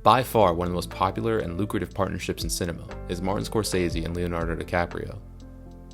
By far one of the most popular and lucrative partnerships in cinema is Martin Scorsese and Leonardo DiCaprio.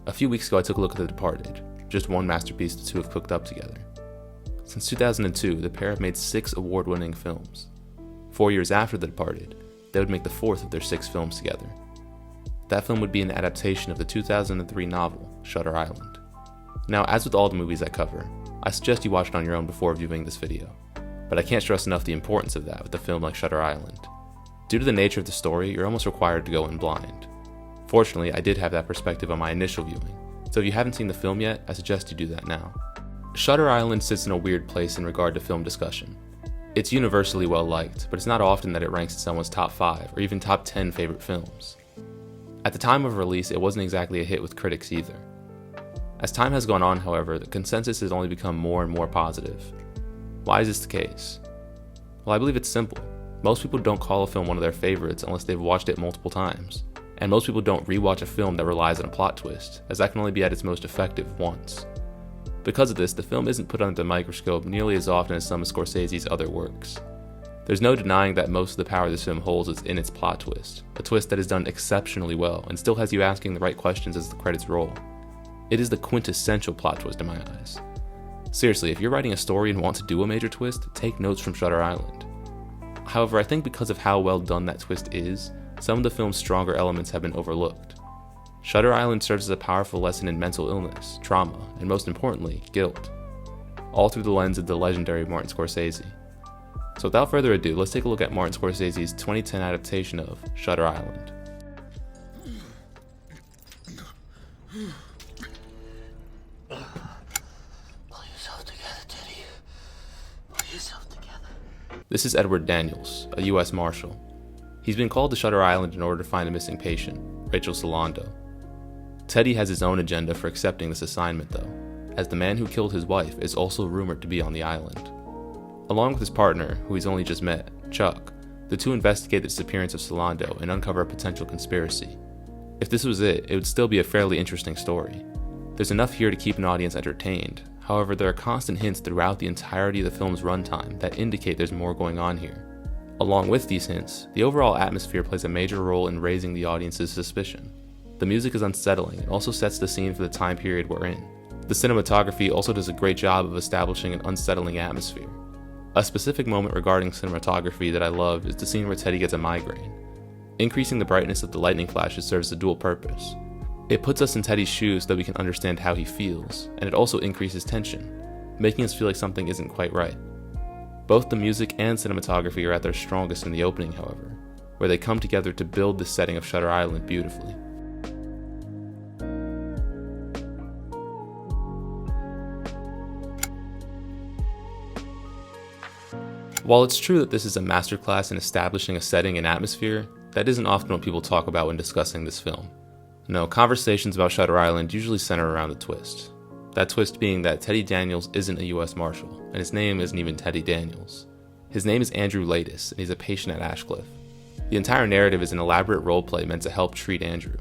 A few weeks ago I took a look at The Departed, just one masterpiece the two have cooked up together. Since 2002, the pair have made 6 award-winning films. 4 years after The Departed, they would make the 4th of their 6 films together. That film would be an adaptation of the 2003 novel, Shutter Island. Now, as with all the movies I cover, I suggest you watch it on your own before viewing this video, but I can't stress enough the importance of that with a film like Shutter Island. Due to the nature of the story, you're almost required to go in blind. Fortunately, I did have that perspective on my initial viewing, so if you haven't seen the film yet, I suggest you do that now. Shutter Island sits in a weird place in regard to film discussion. It's universally well liked, but it's not often that it ranks in someone's top 5 or even top 10 favorite films. At the time of release, it wasn't exactly a hit with critics either. As time has gone on, however, the consensus has only become more and more positive. Why is this the case? Well, I believe it's simple. Most people don't call a film one of their favorites unless they've watched it multiple times, and most people don't rewatch a film that relies on a plot twist, as that can only be at its most effective once. Because of this, the film isn't put under the microscope nearly as often as some of Scorsese's other works. There's no denying that most of the power this film holds is in its plot twist, a twist that is done exceptionally well and still has you asking the right questions as the credits roll. It is the quintessential plot twist in my eyes. Seriously, if you're writing a story and want to do a major twist, take notes from Shutter Island. However, I think because of how well done that twist is, some of the film's stronger elements have been overlooked. Shutter Island serves as a powerful lesson in mental illness, trauma, and most importantly, guilt. All through the lens of the legendary Martin Scorsese. So without further ado, let's take a look at Martin Scorsese's 2010 adaptation of Shutter Island. This is Edward Daniels, a U.S. Marshal. He's been called to Shutter Island in order to find a missing patient, Rachel Solando. Teddy has his own agenda for accepting this assignment though, as the man who killed his wife is also rumored to be on the island. Along with his partner, who he's only just met, Chuck, the two investigate the disappearance of Solando and uncover a potential conspiracy. If this was it would still be a fairly interesting story. There's enough here to keep an audience entertained, however there are constant hints throughout the entirety of the film's runtime that indicate there's more going on here. Along with these hints, the overall atmosphere plays a major role in raising the audience's suspicion. The music is unsettling and also sets the scene for the time period we're in. The cinematography also does a great job of establishing an unsettling atmosphere. A specific moment regarding cinematography that I love is the scene where Teddy gets a migraine. Increasing the brightness of the lightning flashes serves a dual purpose. It puts us in Teddy's shoes so that we can understand how he feels, and it also increases tension, making us feel like something isn't quite right. Both the music and cinematography are at their strongest in the opening, however, where they come together to build the setting of Shutter Island beautifully. While it's true that this is a masterclass in establishing a setting and atmosphere, that isn't often what people talk about when discussing this film. No, conversations about Shutter Island usually center around the twist. That twist being that Teddy Daniels isn't a U.S. Marshal, and his name isn't even Teddy Daniels. His name is Andrew Latis, and he's a patient at Ashcliff. The entire narrative is an elaborate roleplay meant to help treat Andrew.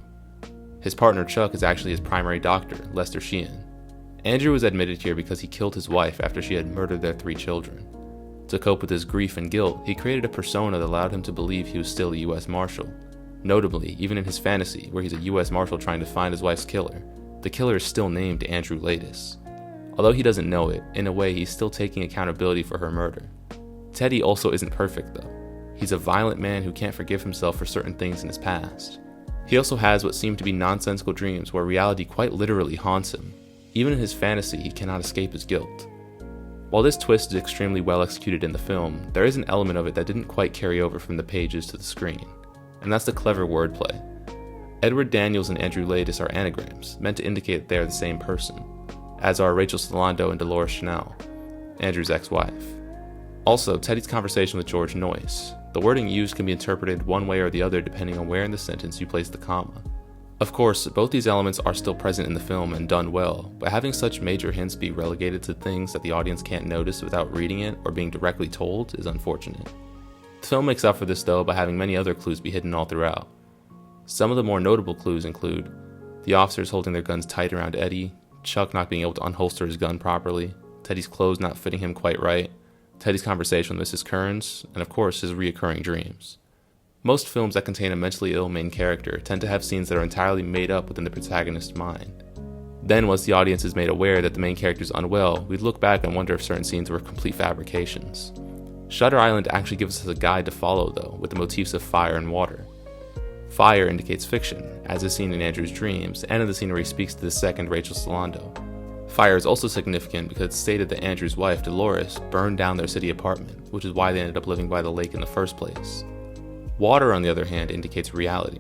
His partner Chuck is actually his primary doctor, Lester Sheehan. Andrew was admitted here because he killed his wife after she had murdered their 3 children. To cope with his grief and guilt, he created a persona that allowed him to believe he was still a U.S. Marshal. Notably, even in his fantasy, where he's a U.S. Marshal trying to find his wife's killer, the killer is still named Andrew Latis. Although he doesn't know it, in a way he's still taking accountability for her murder. Teddy also isn't perfect though. He's a violent man who can't forgive himself for certain things in his past. He also has what seem to be nonsensical dreams where reality quite literally haunts him. Even in his fantasy, he cannot escape his guilt. While this twist is extremely well executed in the film, there is an element of it that didn't quite carry over from the pages to the screen, and that's the clever wordplay. Edward Daniels and Andrew Latis are anagrams, meant to indicate that they are the same person, as are Rachel Solando and Dolores Chanel, Andrew's ex-wife. Also, Teddy's conversation with George Noyce. The wording used can be interpreted one way or the other depending on where in the sentence you place the comma. Of course, both these elements are still present in the film and done well, but having such major hints be relegated to things that the audience can't notice without reading it or being directly told is unfortunate. The film makes up for this though by having many other clues be hidden all throughout. Some of the more notable clues include the officers holding their guns tight around Eddie, Chuck not being able to unholster his gun properly, Teddy's clothes not fitting him quite right, Teddy's conversation with Mrs. Kearns, and of course his reoccurring dreams. Most films that contain a mentally ill main character tend to have scenes that are entirely made up within the protagonist's mind. Then, once the audience is made aware that the main character is unwell, we'd look back and wonder if certain scenes were complete fabrications. Shutter Island actually gives us a guide to follow, though, with the motifs of fire and water. Fire indicates fiction, as is seen in Andrew's dreams and in the scene where he speaks to the second Rachel Solando. Fire is also significant because it's stated that Andrew's wife, Dolores, burned down their city apartment, which is why they ended up living by the lake in the first place. Water, on the other hand, indicates reality.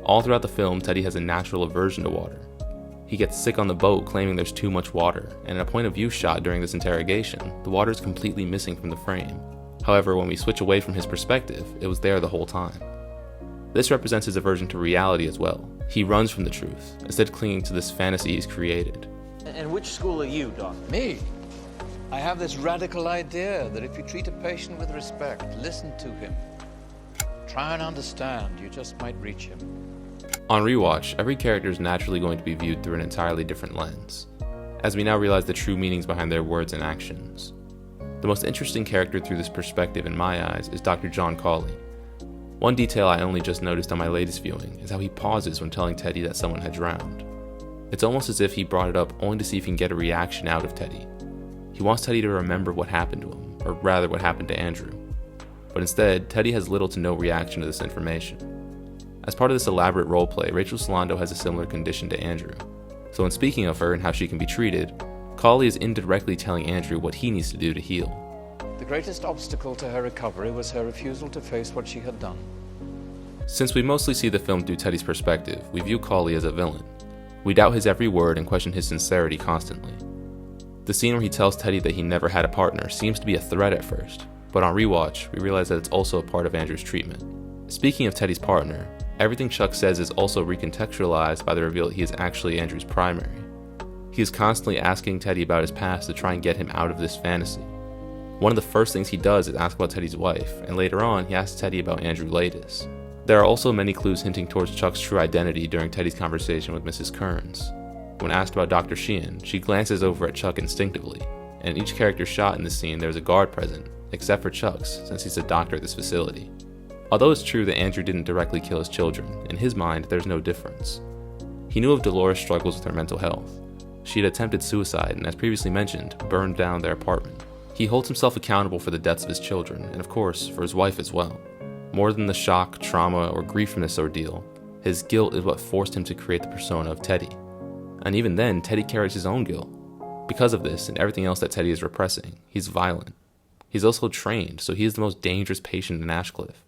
All throughout the film, Teddy has a natural aversion to water. He gets sick on the boat, claiming there's too much water, and in a point of view shot during this interrogation, the water is completely missing from the frame. However, when we switch away from his perspective, it was there the whole time. This represents his aversion to reality as well. He runs from the truth, instead clinging to this fantasy he's created. And which school are you, Doc? Me? I have this radical idea that if you treat a patient with respect, listen to him, try and understand, you just might reach him. On rewatch, every character is naturally going to be viewed through an entirely different lens, as we now realize the true meanings behind their words and actions. The most interesting character through this perspective in my eyes is Dr. John Cawley. One detail I only just noticed on my latest viewing is how he pauses when telling Teddy that someone had drowned. It's almost as if he brought it up only to see if he can get a reaction out of Teddy. He wants Teddy to remember what happened to him, or rather what happened to Andrew. But instead, Teddy has little to no reaction to this information. As part of this elaborate roleplay, Rachel Solando has a similar condition to Andrew. So when speaking of her and how she can be treated, Cawley is indirectly telling Andrew what he needs to do to heal. The greatest obstacle to her recovery was her refusal to face what she had done. Since we mostly see the film through Teddy's perspective, we view Cawley as a villain. We doubt his every word and question his sincerity constantly. The scene where he tells Teddy that he never had a partner seems to be a threat at first, but on rewatch, we realize that it's also a part of Andrew's treatment. Speaking of Teddy's partner, everything Chuck says is also recontextualized by the reveal that he is actually Andrew's primary. He is constantly asking Teddy about his past to try and get him out of this fantasy. One of the first things he does is ask about Teddy's wife, and later on he asks Teddy about Andrew Ladis. There are also many clues hinting towards Chuck's true identity during Teddy's conversation with Mrs. Kearns. When asked about Dr. Sheehan, she glances over at Chuck instinctively, and in each character shot in this scene there is a guard present, except for Chuck's, since he's a doctor at this facility. Although it's true that Andrew didn't directly kill his children, in his mind there's no difference. He knew of Dolores' struggles with her mental health. She had attempted suicide and, as previously mentioned, burned down their apartment. He holds himself accountable for the deaths of his children, and of course, for his wife as well. More than the shock, trauma, or grief from this ordeal, his guilt is what forced him to create the persona of Teddy. And even then, Teddy carries his own guilt. Because of this and everything else that Teddy is repressing, he's violent. He's also trained, so he is the most dangerous patient in Ashcliff.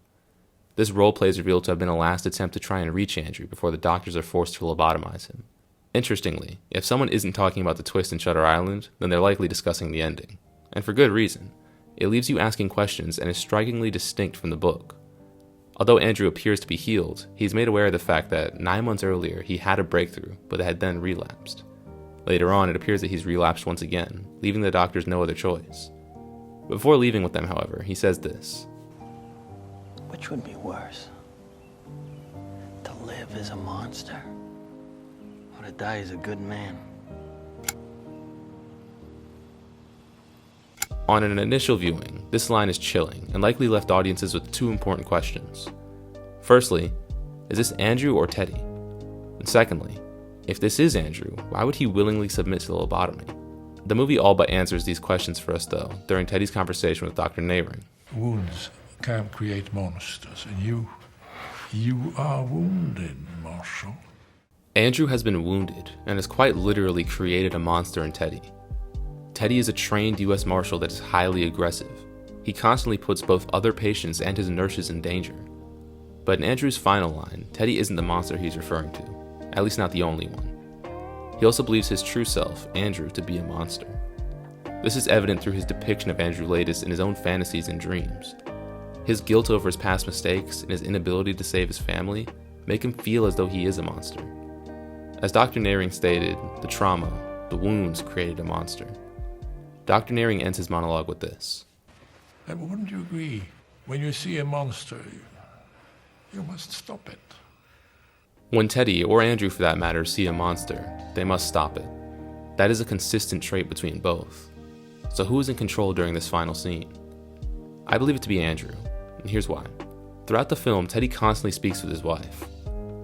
This roleplay is revealed to have been a last attempt to try and reach Andrew before the doctors are forced to lobotomize him. Interestingly, if someone isn't talking about the twist in Shutter Island, then they're likely discussing the ending. And for good reason. It leaves you asking questions and is strikingly distinct from the book. Although Andrew appears to be healed, he's made aware of the fact that 9 months earlier he had a breakthrough, but had then relapsed. Later on, it appears that he's relapsed once again, leaving the doctors no other choice. Before leaving with them, however, he says this. Which would be worse? To live as a monster, or to die as a good man? On an initial viewing, this line is chilling and likely left audiences with two important questions. Firstly, is this Andrew or Teddy? And secondly, if this is Andrew, why would he willingly submit to the lobotomy? The movie all but answers these questions for us, though, during Teddy's conversation with Dr. Nehring. Wounds can create monsters, and you are wounded, Marshall. Andrew has been wounded and has quite literally created a monster in Teddy. Teddy is a trained U.S. Marshal that is highly aggressive. He constantly puts both other patients and his nurses in danger. But in Andrew's final line, Teddy isn't the monster he's referring to, at least not the only one. He also believes his true self, Andrew, to be a monster. This is evident through his depiction of Andrew Ladis in his own fantasies and dreams. His guilt over his past mistakes and his inability to save his family make him feel as though he is a monster. As Dr. Nehring stated, the trauma, the wounds created a monster. Dr. Nehring ends his monologue with this. And wouldn't you agree? When you see a monster, you must stop it. When Teddy, or Andrew for that matter, see a monster, they must stop it. That is a consistent trait between both. So who is in control during this final scene? I believe it to be Andrew, and here's why. Throughout the film, Teddy constantly speaks with his wife.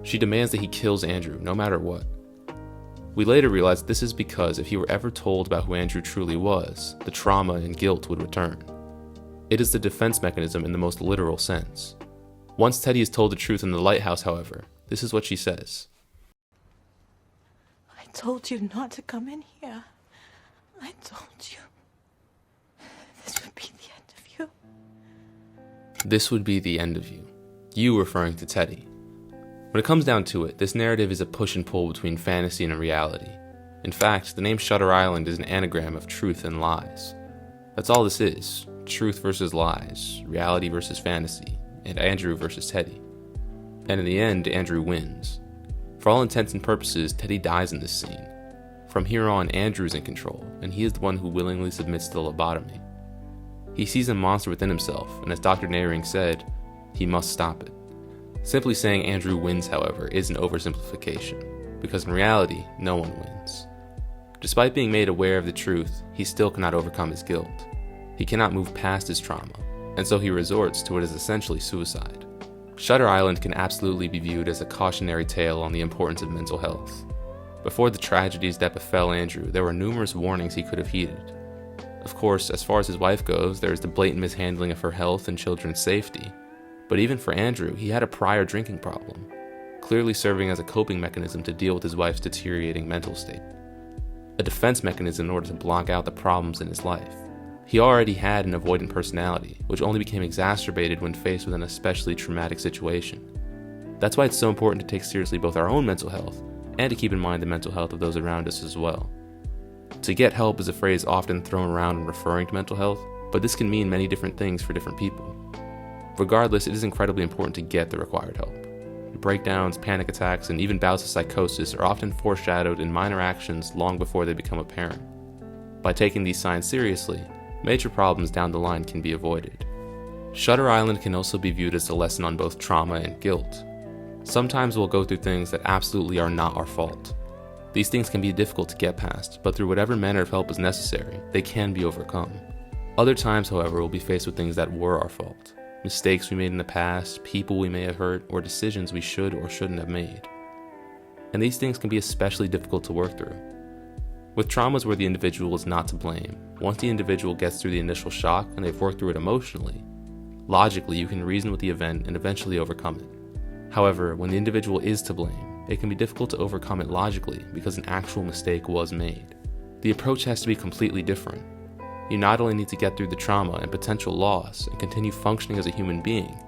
She demands that he kills Andrew, no matter what. We later realize this is because if he were ever told about who Andrew truly was, the trauma and guilt would return. It is the defense mechanism in the most literal sense. Once Teddy is told the truth in the lighthouse, however, this is what she says. I told you not to come in here. I told you. This would be the end of you. This would be the end of you. You referring to Teddy. When it comes down to it, this narrative is a push and pull between fantasy and reality. In fact, the name Shutter Island is an anagram of truth and lies. That's all this is. Truth versus lies, reality versus fantasy, and Andrew versus Teddy. And in the end, Andrew wins. For all intents and purposes, Teddy dies in this scene. From here on, Andrew's in control, and he is the one who willingly submits to the lobotomy. He sees a monster within himself, and as Dr. Naring said, he must stop it. Simply saying Andrew wins, however, is an oversimplification, because in reality, no one wins. Despite being made aware of the truth, he still cannot overcome his guilt. He cannot move past his trauma, and so he resorts to what is essentially suicide. Shutter Island can absolutely be viewed as a cautionary tale on the importance of mental health. Before the tragedies that befell Andrew, there were numerous warnings he could have heeded. Of course, as far as his wife goes, there is the blatant mishandling of her health and children's safety. But even for Andrew, he had a prior drinking problem, clearly serving as a coping mechanism to deal with his wife's deteriorating mental state. A defense mechanism in order to block out the problems in his life. He already had an avoidant personality, which only became exacerbated when faced with an especially traumatic situation. That's why it's so important to take seriously both our own mental health and to keep in mind the mental health of those around us as well. To get help is a phrase often thrown around when referring to mental health, but this can mean many different things for different people. Regardless, it is incredibly important to get the required help. Breakdowns, panic attacks, and even bouts of psychosis are often foreshadowed in minor actions long before they become apparent. By taking these signs seriously, major problems down the line can be avoided. Shutter Island can also be viewed as a lesson on both trauma and guilt. Sometimes we'll go through things that absolutely are not our fault. These things can be difficult to get past, but through whatever manner of help is necessary, they can be overcome. Other times, however, we'll be faced with things that were our fault. Mistakes we made in the past, people we may have hurt, or decisions we should or shouldn't have made. And these things can be especially difficult to work through. With traumas where the individual is not to blame, once the individual gets through the initial shock and they've worked through it emotionally, logically you can reason with the event and eventually overcome it. However, when the individual is to blame, it can be difficult to overcome it logically because an actual mistake was made. The approach has to be completely different. You not only need to get through the trauma and potential loss and continue functioning as a human being,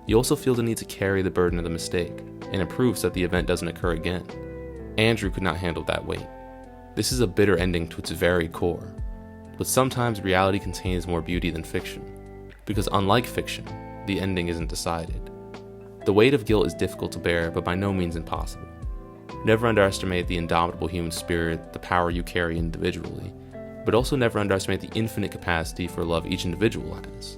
you also feel the need to carry the burden of the mistake, and it proves that the event doesn't occur again. Andrew could not handle that weight. This is a bitter ending to its very core. But sometimes reality contains more beauty than fiction, because unlike fiction, the ending isn't decided. The weight of guilt is difficult to bear, but by no means impossible. Never underestimate the indomitable human spirit, the power you carry individually, but also never underestimate the infinite capacity for love each individual has.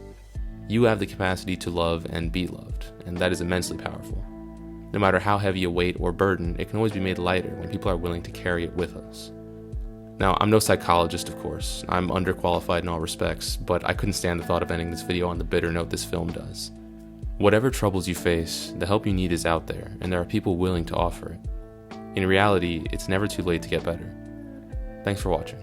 You have the capacity to love and be loved, and that is immensely powerful. No matter how heavy a weight or burden, it can always be made lighter when people are willing to carry it with us. Now, I'm no psychologist, of course. I'm underqualified in all respects, but I couldn't stand the thought of ending this video on the bitter note this film does. Whatever troubles you face, the help you need is out there, and there are people willing to offer it. In reality, it's never too late to get better. Thanks for watching.